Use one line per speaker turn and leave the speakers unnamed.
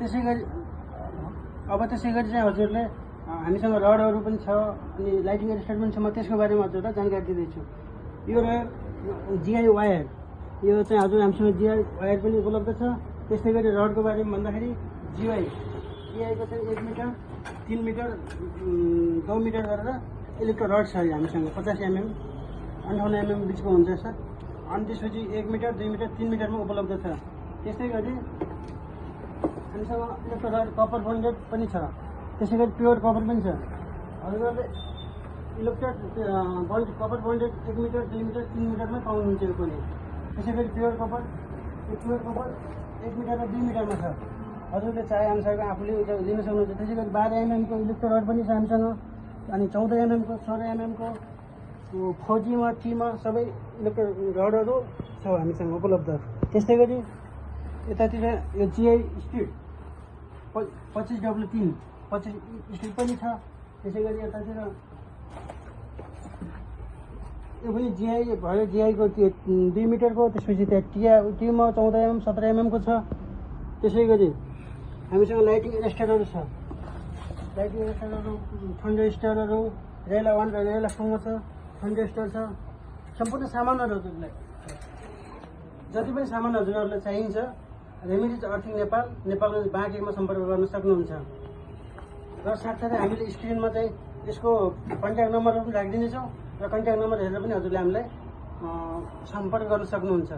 त्यसै गरी चाहिँ हजुरले हामीसँग रडहरू पनि छ अनि लाइटिङ एडजस्टर पनि छ। म त्यसको बारेमा हजुरलाई जानकारी दिँदैछु। यो रह्यो जिआई वायर, यो चाहिँ हजुर हामीसँग जिआई वायर पनि उपलब्ध छ। त्यस्तै गरी रडको बारेमा भन्दाखेरि जिआईको चाहिँ 1 मिटर 3 मिटर 2 मिटर गरेर इलेक्ट्रो रड छ हामीसँग 50 mm 58 mm बिचको हुन्छ सर। अनि त्यसपछि 1 मिटर 2 मिटर 3 मिटरमा उपलब्ध छ। त्यस्तै गरी हामीसँग इलेक्ट्रो रड कपर बन्डेड पनि छ। त्यसै गरी प्योर कपर पनि छ। हजुरहरूले electrode copper bonded 1 metre 2 metre 3 मिटरमै पाउनुहुन्छ यो पनि। त्यसै गरी प्योर कपर 1 मिटर र 2 मिटरमा छ। हजुरले चाहे अनुसारको आफूले लिन सक्नुहुन्छ। त्यसै गरी 12 mm को इलेक्ट्रो रड पनि छ हामीसँग। अनि 14 mm को 16 mm को 4Gमा 3मा सबै इलेक्ट्रो रडहरू छ हामीसँग उपलब्ध। त्यस्तै गरी यतातिर यो जिआई स्टिल 25W3 25 स्टिल पनि छ। त्यसै गरी यतातिर यो पनि जिआई भयो। जिआईको 2 मिटरको, त्यसपछि त्यहाँ टीमा 14 mm 17 mm को छ। त्यसै गरी हामीसँग लाइटिङ एडजस्टरहरू छ। लाइटिङ एडजस्टरहरू थन्डरस्टरहरू रेला 1 र रेला 2 मा छ। थन्डरस्टर छ। सम्पूर्ण सामानहरूलाई जति पनि सामान हजुरहरूलाई चाहिन्छ रेमिडिज अर्थिङ नेपालको बाँकेमा सम्पर्क गर्न सक्नुहुन्छ। र साथसाथै हामीले स्क्रिनमा चाहिँ यसको कन्ट्याक्ट नम्बरहरू पनि राखिदिनेछौँ र कन्ट्याक्ट नम्बर हेरेर पनि हजुरले हामीलाई सम्पर्क गर्न सक्नुहुन्छ।